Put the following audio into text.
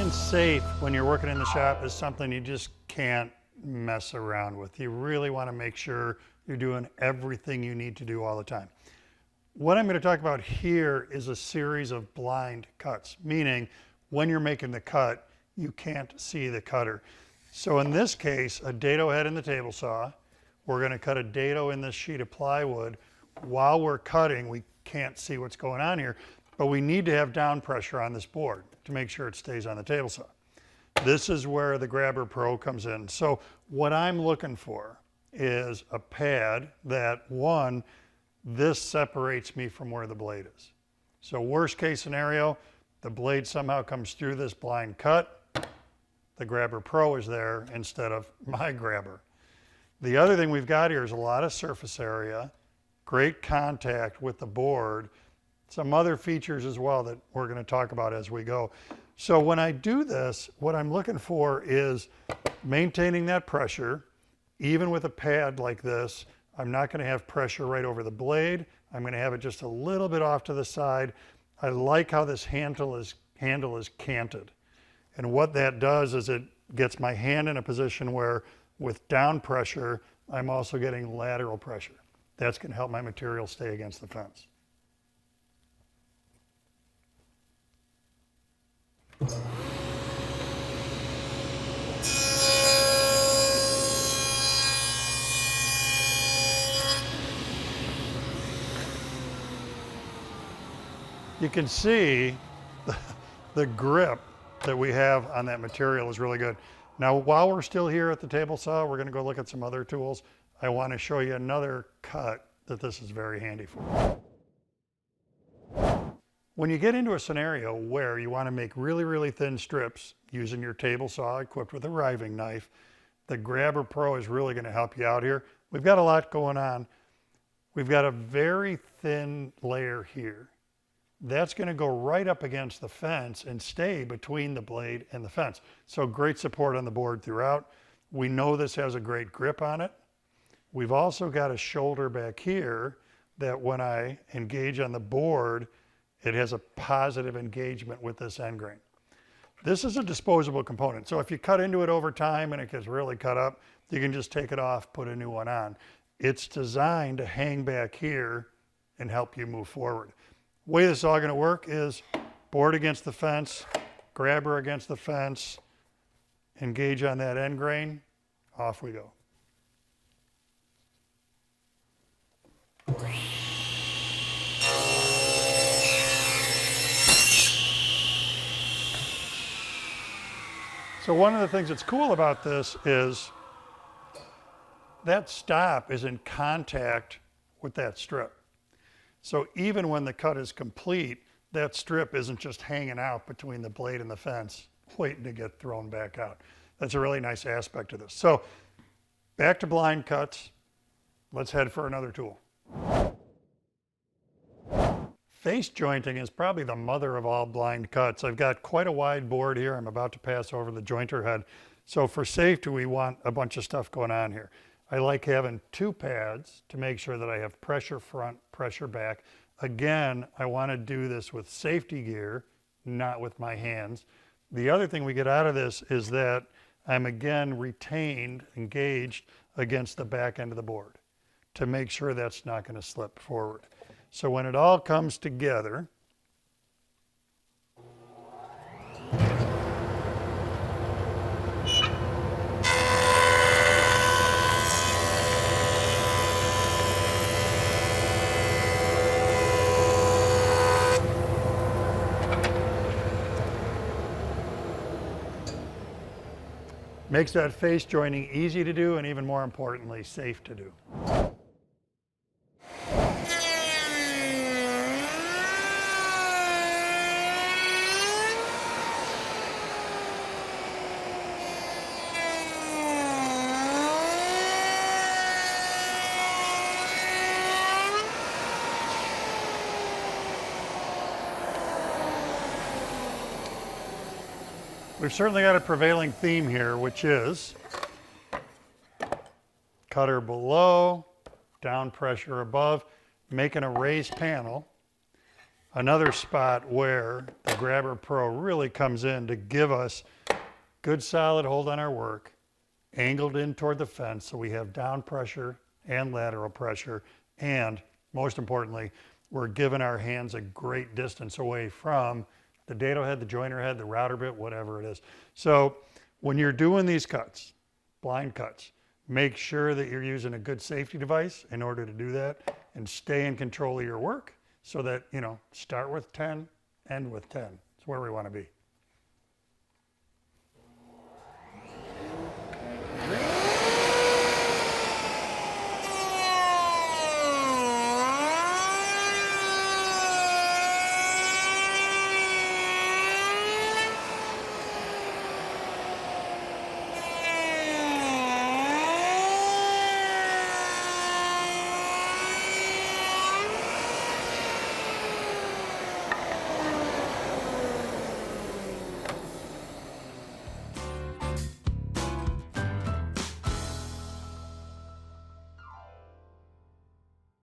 Being safe when you're working in the shop is something you just can't mess around with. You really want to make sure you're doing everything you need to do all the time. What I'm going to talk about here is a series of blind cuts, meaning when you're making the cut, you can't see the cutter. So in this case, a dado head in the table saw. We're going to cut a dado in this sheet of plywood. While we're cutting, we can't see what's going on here, but we need to have down pressure on this board to make sure it stays on the table saw. This is where the GrabberPRO comes in. So what I'm looking for is a pad that, one, this separates me from where the blade is. So worst case scenario, the blade somehow comes through this blind cut. The GrabberPRO is there instead of my grabber. The other thing we've got here is a lot of surface area, great contact with the board, some other features as well that we're going to talk about as we go. So when I do this, what I'm looking for is maintaining that pressure. Even with a pad like this, I'm not going to have pressure right over the blade. I'm going to have it just a little bit off to the side. I like how this handle is canted. And what that does is it gets my hand in a position where with down pressure, I'm also getting lateral pressure. That's going to help my material stay against the fence. You can see the grip that we have on that material is really good. Now, while we're still here at the table saw, we're going to go look at some other tools. I want to show you another cut that this is very handy for. When you get into a scenario where you want to make really, really thin strips using your table saw equipped with a riving knife, the GrabberPRO is really going to help you out here. We've got a lot going on. We've got a very thin layer here. That's going to go right up against the fence and stay between the blade and the fence. So great support on the board throughout. We know this has a great grip on it. We've also got a shoulder back here that when I engage on the board, it has a positive engagement with this end grain. This is a disposable component. So if you cut into it over time and it gets really cut up, you can just take it off, put a new one on. It's designed to hang back here and help you move forward. The way this is all going to work is board against the fence, grabber against the fence, engage on that end grain, off we go. So one of the things that's cool about this is that stop is in contact with that strip. So even when the cut is complete, that strip isn't just hanging out between the blade and the fence, waiting to get thrown back out. That's a really nice aspect of this. So back to blind cuts. Let's head for another tool. Face jointing is probably the mother of all blind cuts. I've got quite a wide board here. I'm about to pass over the jointer head. So for safety, we want a bunch of stuff going on here. I like having two pads to make sure that I have pressure front, pressure back. Again, I want to do this with safety gear, not with my hands. The other thing we get out of this is that I'm again retained, engaged against the back end of the board to make sure that's not going to slip forward. So when it all comes together, makes that face joining easy to do and even more importantly, safe to do. We've certainly got a prevailing theme here, which is cutter below, down pressure above, making a raised panel. another spot where the GrabberPRO really comes in to give us good solid hold on our work, angled in toward the fence so we have down pressure and lateral pressure, and most importantly, we're giving our hands a great distance away from the dado head, the joiner head, the router bit, whatever it is. So when you're doing these cuts, blind cuts, make sure that you're using a good safety device in order to do that, and stay in control of your work so that, you know, start with 10, end with 10. It's where we want to be.